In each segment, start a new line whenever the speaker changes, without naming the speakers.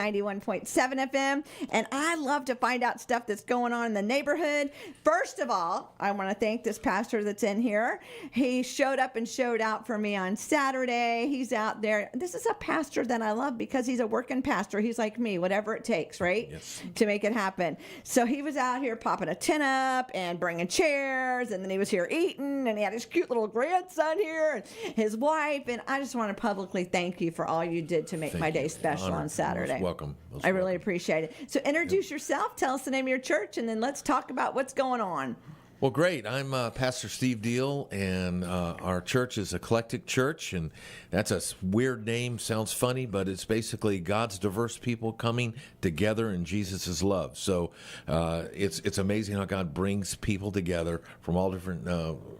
91.7 FM, and I love to find out stuff that's going on in the neighborhood. First of all, I want to thank this pastor that's in here. He showed up and showed out for me on Saturday. He's out there. This is a pastor that I love because he's a working pastor. He's like me, whatever it takes, right?
Yes.
To make it happen. So he was out here popping a tent up and bringing chairs, and then he was here eating, and he had his cute little grandson here and his wife, and I just want to publicly thank you for all you did to make my day special on Saturday.
Welcome.
I really appreciate it. So introduce yourself, tell us the name of your church, and then let's talk about what's going on.
Well, great. I'm Pastor Steve Deal, and our church is Eclectic Church, and that's a weird name, sounds funny, but it's basically God's diverse people coming together in Jesus' love. So it's amazing how God brings people together from all different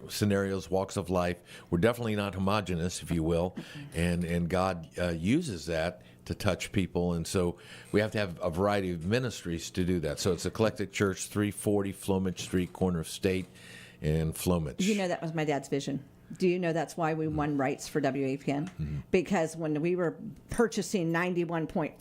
scenarios, walks of life. We're definitely not homogenous, if you will, and God uses that to touch people, and so we have to have a variety of ministries to do that. So it's Eclectic Church, 340 Flomage Street, corner of State and Flomage.
You know, that was my dad's vision. Do you know that's why we won rights for WAPN? Mm-hmm. Because when we were purchasing 91.5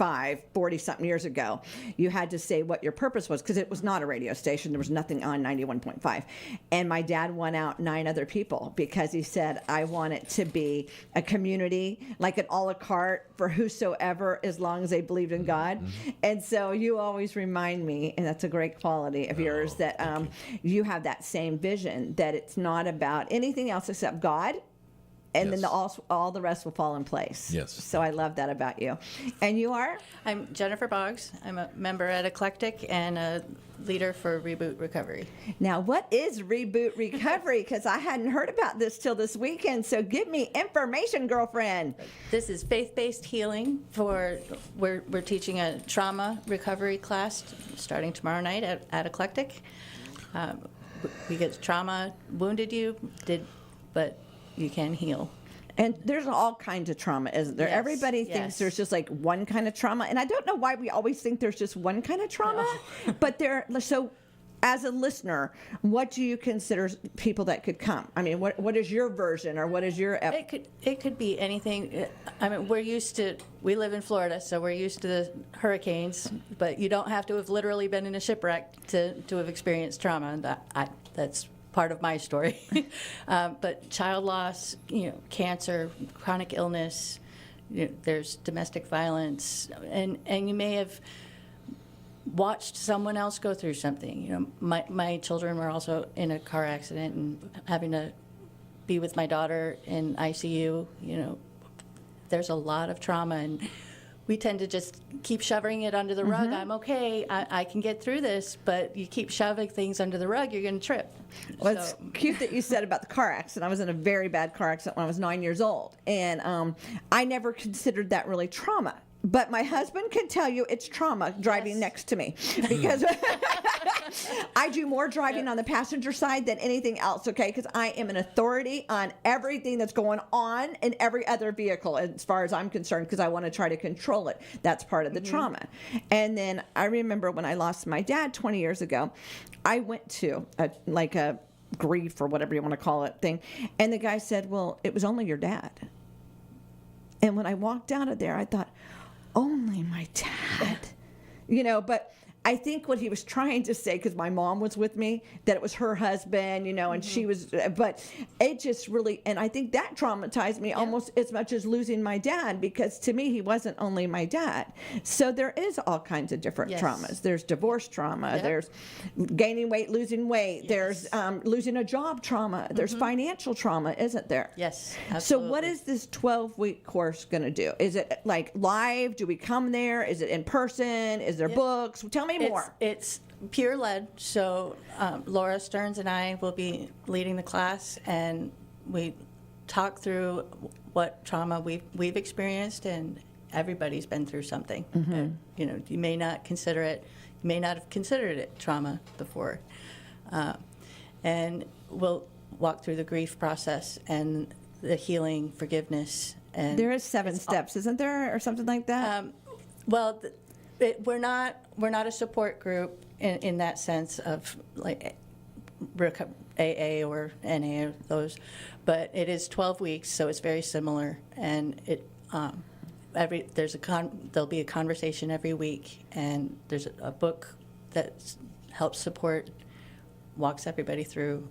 40-something years ago, you had to say what your purpose was, because it was not a radio station. There was nothing on 91.5. And my dad won out 9 other people because he said, I want it to be a community, like an a la carte for whosoever, as long as they believed in God. Mm-hmm. And so you always remind me, and that's a great quality of yours, that you have that same vision, that it's not about anything else except God, and then all the rest will fall in place.
Yes.
So I love that about you. And you are?
I'm Jennifer Boggs. I'm a member at Eclectic and a leader for Reboot Recovery.
Now, what is Reboot Recovery? Because I hadn't heard about this till this weekend. So give me information, girlfriend.
This is faith-based healing. We're teaching a trauma recovery class starting tomorrow night at Eclectic. Because trauma wounded you, but you can heal.
And there's all kinds of trauma, isn't there?
Yes,
Everybody thinks there's just like one kind of trauma. And I don't know why we always think there's just one kind of trauma. No. But so as a listener, what do you consider people that could come? I mean, what is your version, or what is your...
It could be anything. I mean, we live in Florida, so we're used to the hurricanes, but you don't have to have literally been in a shipwreck to have experienced trauma. And that's part of my story. But child loss, cancer, chronic illness, there's domestic violence, and you may have watched someone else go through something. My children were also in a car accident and having to be with my daughter in ICU. There's a lot of trauma, and we tend to just keep shoving it under the rug. Mm-hmm. I'm okay, I can get through this, but you keep shoving things under the rug, you're going to trip.
Well, it's cute that you said about the car accident. I was in a very bad car accident when I was 9 years old, and I never considered that really trauma. But my husband can tell you it's trauma driving next to me, because I do more driving on the passenger side than anything else, okay? Because I am an authority on everything that's going on in every other vehicle, as far as I'm concerned, because I want to try to control it. That's part of the trauma. And then I remember when I lost my dad 20 years ago, I went to a grief, or whatever you want to call it, thing, and the guy said, well, it was only your dad. And when I walked out of there, I thought, only my dad, but I think what he was trying to say, because my mom was with me, that it was her husband, and she was, but it just really, and I think that traumatized me almost as much as losing my dad, because to me, he wasn't only my dad. So there is all kinds of different traumas. There's divorce trauma, there's gaining weight, losing weight, there's losing a job trauma, there's financial trauma, isn't there?
Yes, absolutely.
So what is this 12-week course going to do? Is it like live? Do we come there? Is it in person? Is there books? Tell me more.
It's peer led, so Laura Stearns and I will be leading the class, and we talk through what trauma we've experienced, and everybody's been through something. Mm-hmm. You may not have considered it trauma before, and we'll walk through the grief process and the healing, forgiveness, and
there is 7 steps, isn't there, or something like that?
We're not a support group in that sense of like AA or NA or those, but it is 12 weeks, so it's very similar, and there'll be a conversation every week, and there's a book that helps support, walks everybody through.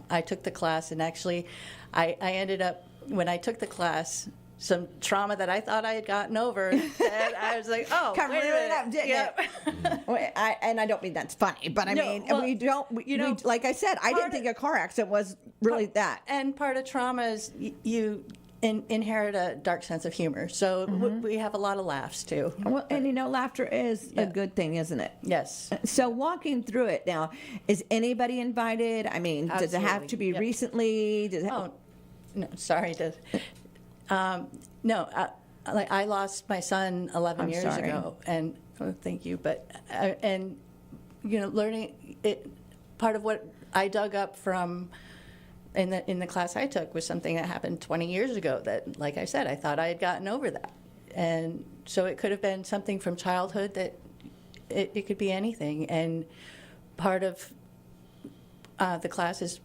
I took the class, and actually, I ended up, when I took the class, some trauma that I thought I had gotten over, and I was like, oh,
Come
wait a
rearing
minute.
up, didn't it? Well, and I don't mean that's funny, but I
No,
mean,
well,
we like I said, I didn't think a car accident was really that.
And part of trauma is you inherit a dark sense of humor. So we have a lot of laughs, too.
Well, and laughter is a good thing, isn't it?
Yes.
So walking through it now, is anybody invited? I mean, does it have to be
Absolutely. Yep.
recently? Does it
Oh, no, sorry. No, I lost my son 11
I'm
years
sorry.
ago, and thank you. But and learning it, part of what I dug up from in the class I took was something that happened 20 years ago. That, like I said, I thought I had gotten over that, and so it could have been something from childhood that it could be anything. And part of the class is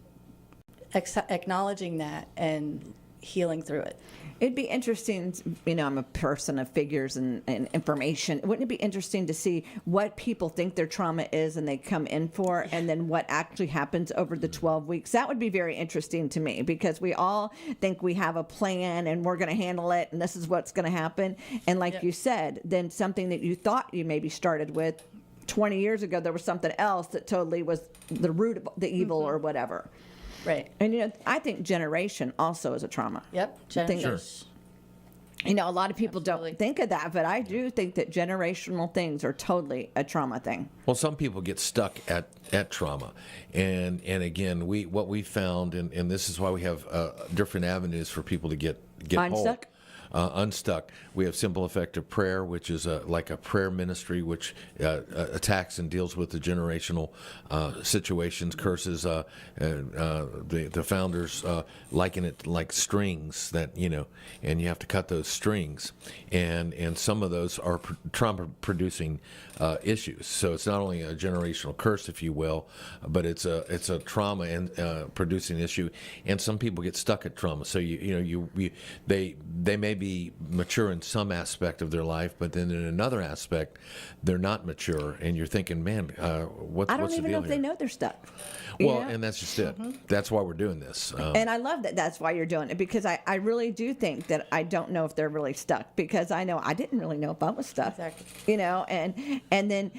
acknowledging that and healing through it.
It'd be interesting, I'm a person of figures and information. Wouldn't it be interesting to see what people think their trauma is and they come in for, and then what actually happens over the 12 weeks? That would be very interesting to me, because we all think we have a plan and we're going to handle it and this is what's going to happen. And like you said, then something that you thought you maybe started with 20 years ago, there was something else that totally was the root of the evil or whatever.
Right.
And I think generation also is a trauma.
Yep.
Think-
Sure.
A lot of people
Absolutely.
don't think of that, but I do think that generational things are totally a trauma thing.
Well, some people get stuck at trauma, and again, what we found, and this is why we have different avenues for people to get
Unstuck?
whole. Unstuck. We have simple effective prayer, which is like a prayer ministry which attacks and deals with the generational situations, curses. The founders liken it like strings that and you have to cut those strings, and some of those are trauma producing issues. So it's not only a generational curse, if you will, but it's a trauma and producing issue. And some people get stuck at trauma. So they may be mature in some aspect of their life, but then in another aspect, they're not mature, and you're thinking, man, what's
I don't
the
even
deal
know if
here?
they know they're stuck.
Well, and that's just it. That's why we're doing this.
And I love that that's why you're doing it, because I really do think that I don't know if they're really stuck, because I know I didn't really know if I was stuck.
Exactly.
And then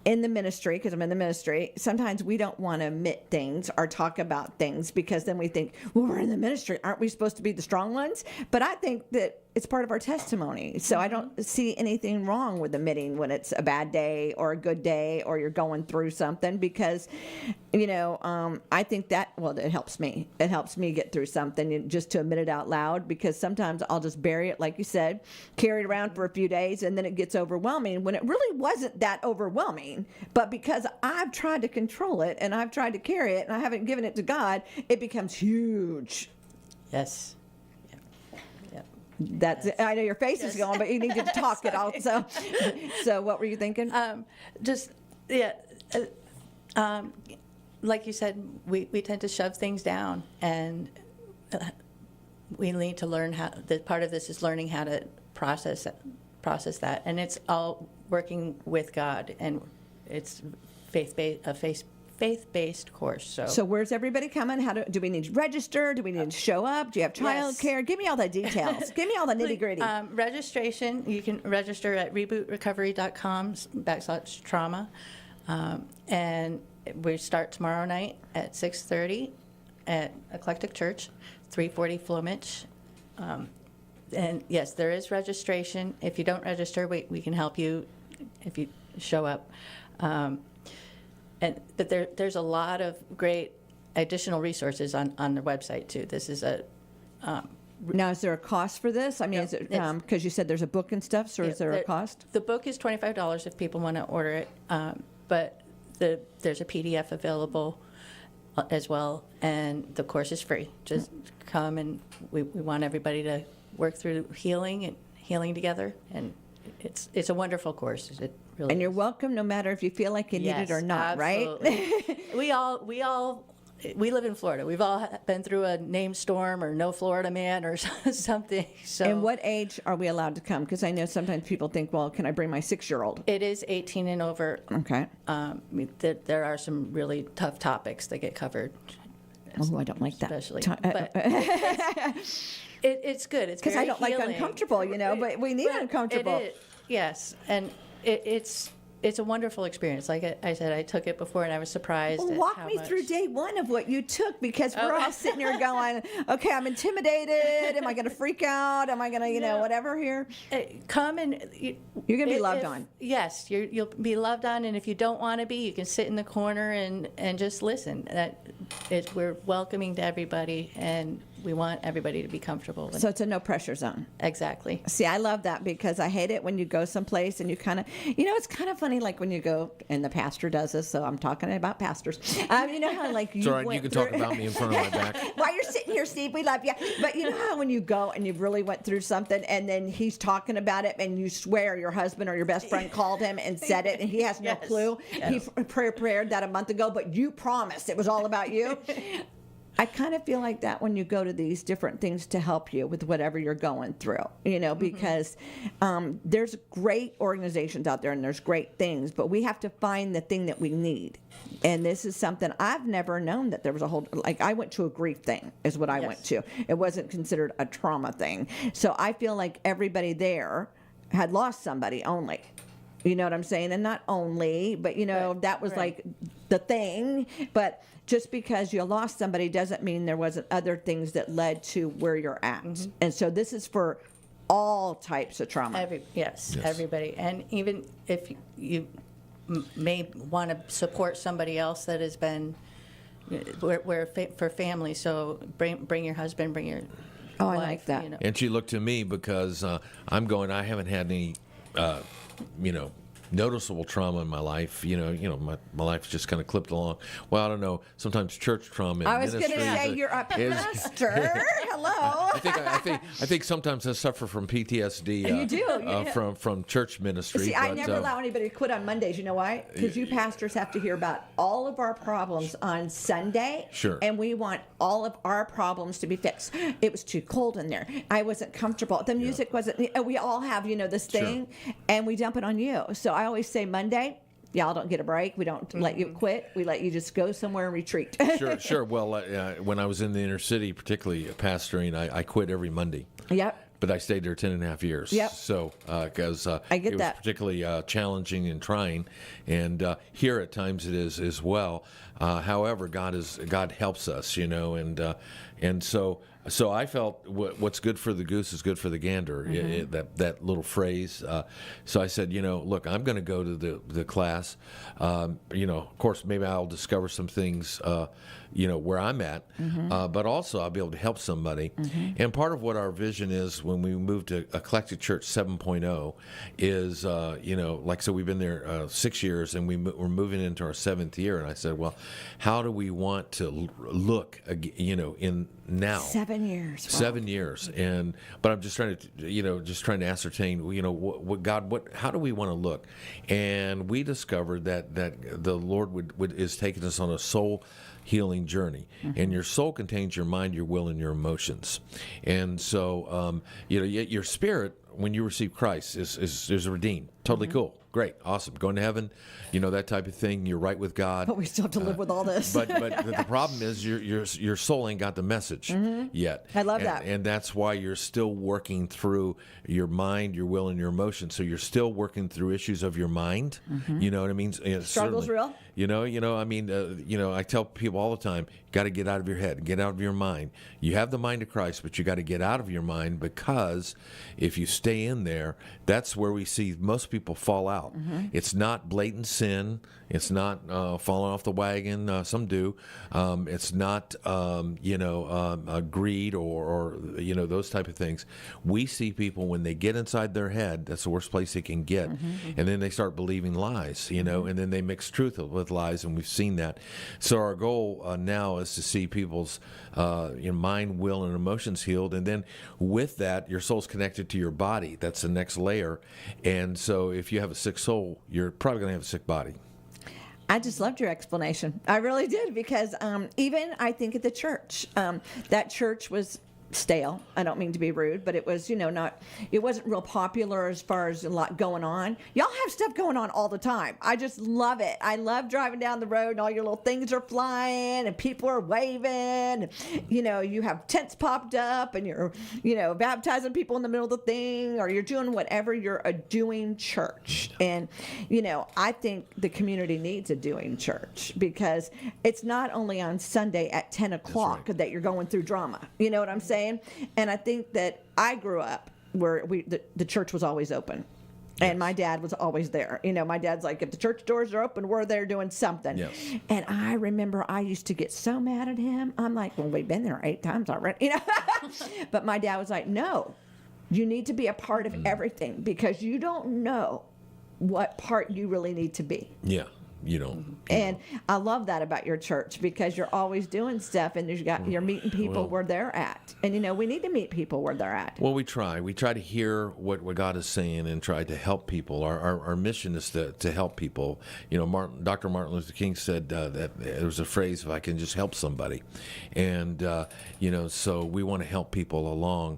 in the ministry, because I'm in the ministry, sometimes we don't want to admit things or talk about things, because then we think, well, we're in the ministry. Aren't we supposed to be the strong ones? But I think that it's part of our testimony. So I don't see anything wrong with admitting when it's a bad day or a good day or you're going through something, because, I think that, well, it helps me. It helps me get through something just to admit it out loud, because sometimes I'll just bury it, like you said, carry it around for a few days, and then it gets overwhelming when it really wasn't that overwhelming. But because I've tried to control it and I've tried to carry it and I haven't given it to God, it becomes huge.
Yes. Yep.
That's it. I know your face is going, but you need to talk it also. So what were you thinking?
Like you said, we tend to shove things down, and we need to learn how. Part of this is learning how to process that, and it's all working with God, and it's faith-based course.
So where's everybody coming? Do we need to register? Do we need to show up? Do you have child care? Give me all the details. Give me all the nitty-gritty.
Registration, you can register at rebootrecovery.com/trauma. And we start tomorrow night at 6:30 at Eclectic Church, 340 Flomich. And yes, there is registration. If you don't register, we can help you if you show up. But there's a lot of great additional resources on the website too. This is
now, is there a cost for this? I mean,
No,
is it
it's-
because you said there's a book and stuff, so is there a cost?
The book is $25 if people want to order it, but there's a PDF available as well, and the course is free. Just come, and we want everybody to work through healing together, and it's a wonderful course. It really
And you're
is.
welcome no matter if you feel like you need it or not,
absolutely.
right?
we all we live in Florida. We've all been through a name storm or no Florida man or something. So
And what age are we allowed to come? Because I know sometimes people think, well, can I bring my 6-year-old?
it is 18 and over.
Okay.
There are some really tough topics that get covered.
Oh, I don't like that.
Especially,
Ti-
but it's good. It's
Because I
very
don't like
healing.
uncomfortable, but we need
But
uncomfortable.
It is, yes, and it's a wonderful experience. Like I said, I took it before, and I was surprised.
Well,
at
walk
how
me
much.
through day one of what you took, because we're all sitting here going, okay, I'm intimidated. Am I going to freak out? Am I going to,
No.
whatever here?
Come and
You're going to be loved on.
Yes, you'll be loved on, and if you don't want to be, you can sit in the corner and just listen. We're welcoming to everybody, and we want everybody to be comfortable.
So it's a no pressure zone.
Exactly.
See, I love that, because I hate it when you go someplace and you kind of, it's kind of funny, like when you go, and the pastor does this, so I'm talking about pastors. You know how, like,
It's all right. You can talk about me in front of my back.
While you're sitting here, Steve, we love you. But you know how when you go and you really went through something, and then he's talking about it, and you swear your husband or your best friend called him and said it, and he has no
Yes.
clue.
Yes.
He prepared that a month ago, but you promised it was all about you. I kind of feel like that when you go to these different things to help you with whatever you're going through, because there's great organizations out there and there's great things, but we have to find the thing that we need. And this is something I've never known, that there was a whole, like, I went to a grief thing is what I
Yes.
went to. It wasn't considered a trauma thing. So I feel like everybody there had lost somebody only. You know what I'm saying? And not only, but
Right.
that was
Right.
like the thing. But just because you lost somebody doesn't mean there wasn't other things that led to where you're at. And so this is for all types of trauma.
Yes,
Yes.
everybody. And even if you may want to support somebody else that has been, for family, so bring your husband, bring your
Oh, I
wife,
like that.
And she looked to me because I haven't had any, noticeable trauma in my life. My life's just kind of clipped along. Well, I don't know. Sometimes church trauma.
I was going to
ministry
say
is-
you're a
is-
pastor. Hello.
I think sometimes I suffer from PTSD.
You do,
from church ministry.
See, I
but,
never allow anybody to quit on Mondays. You know why? Because you pastors have to hear about all of our problems on Sunday.
Sure.
And we want all of our problems to be fixed. It was too cold in there. I wasn't comfortable. The music wasn't. We all have, this thing, and we dump it on you. So I always say Monday, y'all don't get a break. We don't let you quit. We let you just go somewhere and retreat.
Sure. Well, when I was in the inner city, particularly pastoring, I quit every Monday.
Yep.
But I stayed there 10.5 years.
Yep.
So, because
I get
it was
that.
particularly challenging and trying, and here at times it is as well. However, God helps us, and so I felt what's good for the goose is good for the gander. That little phrase. So I said, look, I'm going to go to the class. Of course, maybe I'll discover some things. Where I'm at, but also I'll be able to help somebody. And part of what our vision is when we moved to Eclectic Church 7.0 is, so we've been there 6 years, and we're moving into our 7th year. And I said, well, how do we want to look, in now?
7 years. Wow.
7 years, but I'm just trying to ascertain, what God, how do we want to look? And we discovered that the Lord is taking us on a soul healing journey, and your soul contains your mind, your will, and your emotions. And so, your spirit, when you receive Christ, is redeemed. Totally cool. Great. Awesome. Going to heaven, that type of thing. You're right with God.
But we still have to live with all this.
But the problem is your soul ain't got the message yet.
I love that.
And that's why you're still working through your mind, your will, and your emotions. So you're still working through issues of your mind. You know what I mean?
Struggle's real.
I tell people all the time, got to get out of your head, get out of your mind. You have the mind of Christ, but you got to get out of your mind, because if you stay in there, that's where we see most people fall out. It's not blatant sin. It's not falling off the wagon. Some do. It's not, greed or those type of things. We see people when they get inside their head, that's the worst place they can get. And then they start believing lies, and then they mix truth with lies, and we've seen that. So our goal now is to see people's mind, will, and emotions healed. And then with that, your soul's connected to your body. That's the next layer. And so if you have a sick soul, you're probably going to have a sick body.
I just loved your explanation. I really did, because even I think at the church, that church was stale. I don't mean to be rude, but it was, it wasn't real popular as far as a lot going on. Y'all have stuff going on all the time. I just love it. I love driving down the road and all your little things are flying and people are waving. And, you have tents popped up and you're, baptizing people in the middle of the thing, or you're doing whatever you're doing church. And, I think the community needs a doing church, because it's not only on Sunday at 10 o'clock that you're going through drama. You know what I'm saying? And I think that I grew up where the church was always open. And my dad was always there. My dad's like, if the church doors are open, we're there doing something.
Yes.
And I remember I used to get so mad at him. I'm like, well, we've been there 8 times already. But my dad was like, no, you need to be a part of everything, because you don't know what part you really need to be.
Yeah. You don't.
And I love that about your church, because you're always doing stuff, and you're meeting people where they're at. And we need to meet people where they're at.
Well, we try to hear what God is saying and try to help people. Our mission is to help people. Dr. Martin Luther King said that there was a phrase, if I can just help somebody. And so we want to help people along.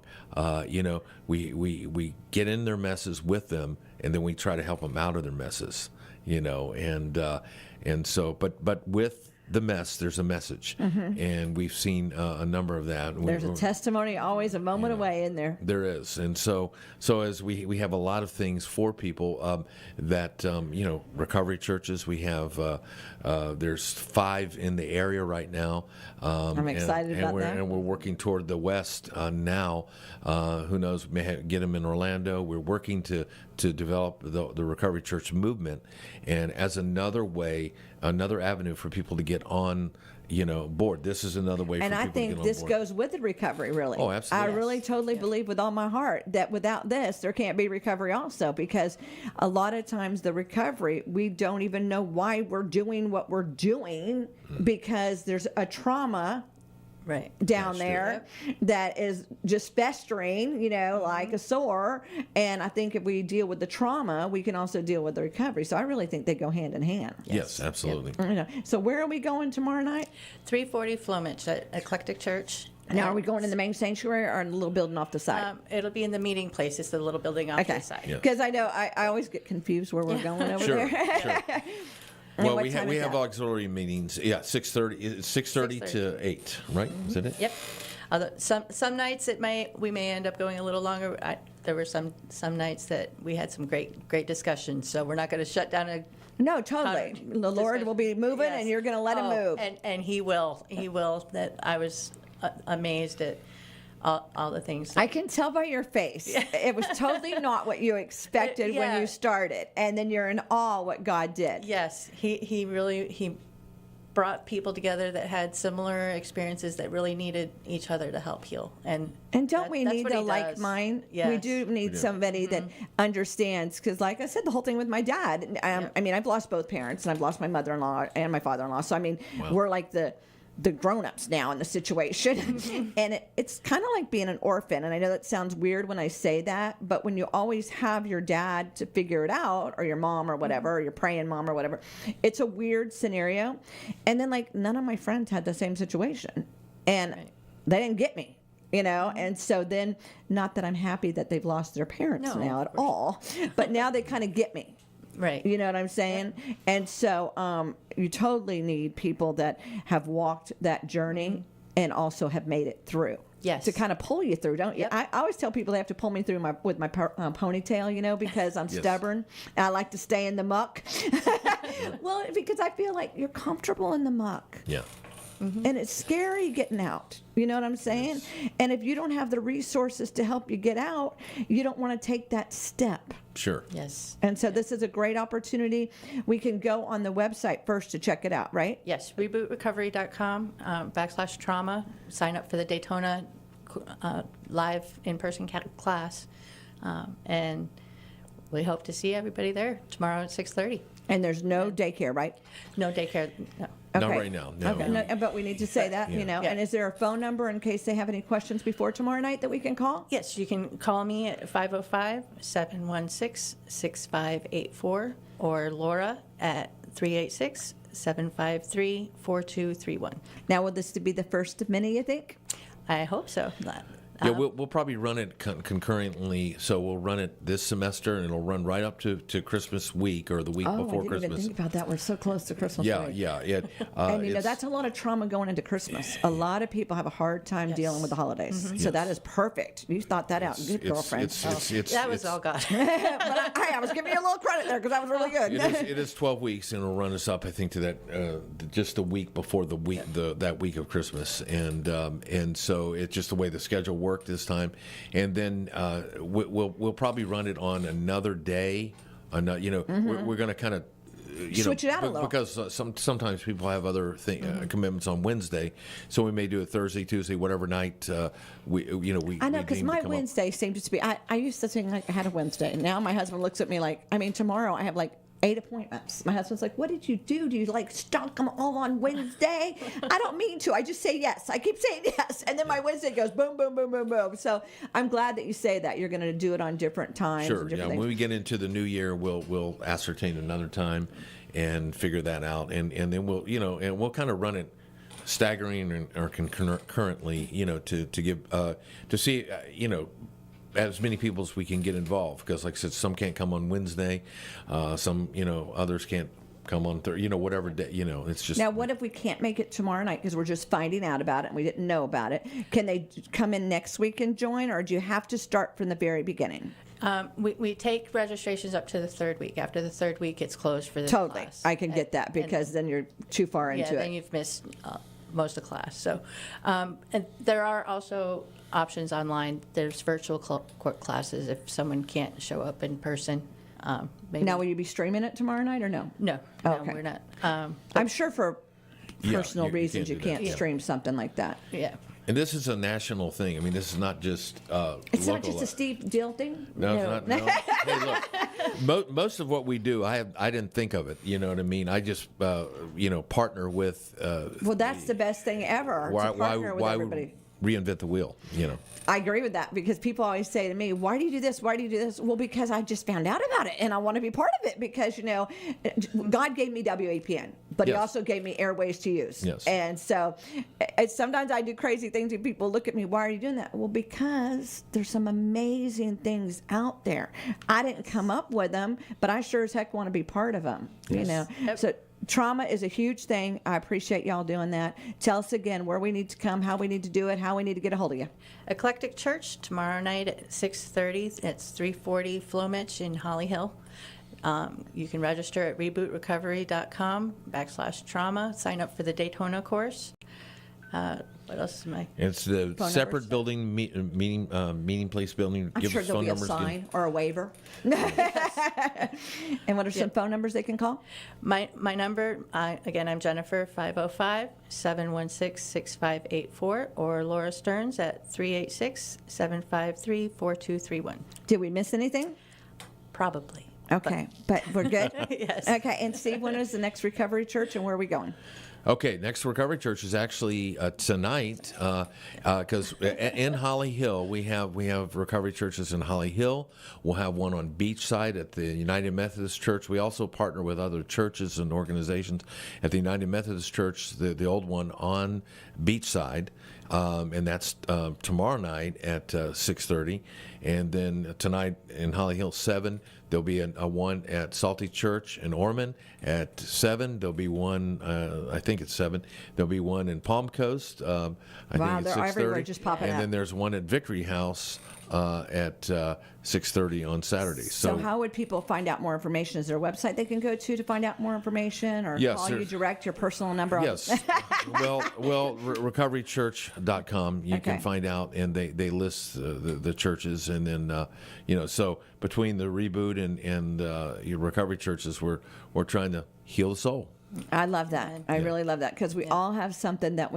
We get in their messes with them, and then we try to help them out of their messes. And so, but with the mess, there's a message, and we've seen a number of that.
There's a testimony, always a moment away in there.
There is, and so as we have a lot of things for people that recovery churches. We have there's 5 in the area right now.
I'm excited about that.
And we're working toward the west now. Who knows? May get them in Orlando. We're working to develop the recovery church movement, and as another avenue for people to get on board. This is another way for
and
people
I think
to get on
this
board.
goes with the recovery, really.
Oh, absolutely.
I really totally believe with all my heart that without this, there can't be recovery also, because a lot of times the recovery, we don't even know why we're doing what we're doing, because there's a trauma down there that is just festering, like a sore. And I think if we deal with the trauma, we can also deal with the recovery. So I really think they go hand in hand.
Yes, absolutely.
So where are we going tomorrow night?
340 Flomich at Eclectic Church.
Now, are we going in the main sanctuary or in the little building off the side?
It'll be in the meeting place. It's the little building off the side.
Because I know I always get confused where we're going over there.
Sure.
And
Well,
what
we
time
have
is that?
auxiliary meetings. Yeah, 6:30 to 8, right? Is that it?
Yep. Although some nights we may end up going a little longer. There were some nights that we had some great discussions. So we're not going to shut down
No, totally. The Lord will be moving, and you're going to let him move.
And He will. He will. That I was amazed at all the things.
I can tell by your face. It was totally not what you expected when you started. And then you're in awe what God did.
Yes. He really brought people together that had similar experiences that really needed each other to help heal. And
don't we
that's
need
what
a
he
like
does.
mind?
Yes.
We do need somebody that understands. Because like I said, the whole thing with my dad, I mean, I've lost both parents, and I've lost my mother-in-law and my father-in-law. So, I mean, we're like the grown-ups now in the situation. And it's kind of like being an orphan. And I know that sounds weird when I say that, but when you always have your dad to figure it out, or your mom or whatever, or your praying mom or whatever, it's a weird scenario. And then like none of my friends had the same situation, and they didn't get me. And so then, not that I'm happy that they've lost their parents now at all, but now they kind of get me.
Right.
You know what I'm saying? Yep. And so you totally need people that have walked that journey and also have made it through.
Yes.
To kind of pull you through, don't you?
Yep.
I always tell people they have to pull me through with my ponytail, because I'm stubborn. And I like to stay in the muck. Well, because I feel like you're comfortable in the muck.
Yeah.
And it's scary getting out. You know what I'm saying? Yes. And if you don't have the resources to help you get out, you don't want to take that step.
Sure.
Yes.
And so this is a great opportunity. We can go on the website first to check it out, right?
Yes, rebootrecovery.com /trauma. Sign up for the Daytona live in-person class. And we hope to see everybody there tomorrow at 6:30.
And there's no daycare, right?
No daycare, no.
Not right now. No.
Okay. No, but we need to say that,
Yeah.
And is there a phone number in case they have any questions before tomorrow night that we can call?
Yes, you can call me at 505-716-6584 or Laura at 386-753-4231.
Now, will this be the first of many, you think?
I hope so.
Yeah, we'll probably run it concurrently. So we'll run it this semester, and it'll run right up to Christmas week or the week
Oh,
before
I didn't
Christmas.
even think about that. We're so close to Christmas.
Yeah,
break.
yeah, yeah.
And you know,
It's-
that's a lot of trauma going into Christmas. A lot of people have a hard time
Yes.
dealing with the holidays. So
Yes.
that is perfect. You thought that out. Good girlfriend.
That was all God.
But I was giving you a little credit there because that was really good.
It is 12 weeks, and it'll run us up, I think, to that just the week before that week of Christmas, and so it's just the way the schedule worked this time, and then we'll probably run it on another day. We're going to kind of.
Switch it out a little.
Because sometimes people have other commitments on Wednesday, so we may do it Thursday, Tuesday, whatever night we
I know, because
deem to
my
come up.
Wednesday seemed to be. I used to think like I had a Wednesday. Now my husband looks at me like, tomorrow I have like 8 appointments. My husband's like, "What did you do? Do you like stock them all on Wednesday?" I don't mean to. I just say yes. I keep saying yes, and then my Wednesday goes boom, boom, boom, boom, boom. So I'm glad that you say that you're going to do it on different times.
Sure.
And
Yeah.
different
When
things.
we get into the new year, we'll ascertain another time and figure that out, and then we'll kind of run it staggering or concurrently, to give to see as many people as we can get involved, because like I said, some can't come on Wednesday, some others can't come on Thursday, whatever day, it's just.
Now, what if we can't make it tomorrow night because we're just finding out about it and we didn't know about it? Can they come in next week and join, or do you have to start from the very beginning?
We take registrations up to the third week. After the third week, it's closed for the
Totally.
class.
I can get that because then you're too far
Yeah,
into
then
it.
you've missed most of class. So, and there are also options online. There's virtual court classes if someone can't show up in person. Maybe.
Now, will you be streaming it tomorrow night or no?
No,
Okay.
we're not.
I'm sure for
Yeah,
personal
you
reasons you
can't do that.
can't
Yeah.
stream something like that.
Yeah.
And this is a national thing. I mean, this is not just
It's
local.
not just a Steve Deal thing?
No, it's not. No. Hey, look, most of what we do, I didn't think of it. You know what I mean? I just, partner with.
Well, that's the best thing ever, to partner with everybody.
Reinvent the wheel?
I agree with that because people always say to me, "Why do you do this? Why do you do this?" Well, because I just found out about it and I want to be part of it because God gave me WAPN, but He
Yes.
also gave me airways to use.
Yes.
And so, sometimes I do crazy things and people look at me, "Why are you doing that?" Well, because there's some amazing things out there. I didn't come up with them, but I sure as heck want to be part of them.
Yep.
So. Trauma is a huge thing. I appreciate y'all doing that. Tell us again where we need to come, how we need to do it, how we need to get a hold of you.
Eclectic Church tomorrow night at 6:30. It's 340 Flomich in Holly Hill. You can register at rebootrecovery.com/trauma. Sign up for the Daytona course. What else am I?
It's the
Phone
separate
numbers?
building meeting place building.
I'm
Give
sure
us
there'll
phone
be a
numbers.
sign or a waiver. And what are some phone numbers they can call?
My number, again, I'm Jennifer, 505-716-6584, or Laura Stearns at 386-753-4231.
Did we miss anything?
Probably.
Okay, but we're good?
Yes.
Okay, and Steve, when is the next recovery church and where are we going?
Okay, next Recovery Church is actually tonight, because in Holly Hill we have Recovery Churches in Holly Hill. We'll have one on Beachside at the United Methodist Church. We also partner with other churches and organizations at the United Methodist Church, the old one on Beachside, and that's tomorrow night at 6:30, and then tonight in Holly Hill 7. There'll be a one at Salty Church in Ormond at 7. There'll be one, I think it's 7. There'll be one in Palm Coast. I
Wow,
think it's
they're
6:30.
everywhere, just popping
And
up.
then there's one at Victory House at 6:30 on Saturday.
So how would people find out more information? Is there a website they can go to find out more information or
Yes,
call you
there's-
direct, your personal number?
Yes. recoverychurch.com. You
Okay.
can find out, and they list the churches, and then so between the Reboot and your Recovery Churches, we're trying to heal the soul.
I love that. I really love that because we all have something that we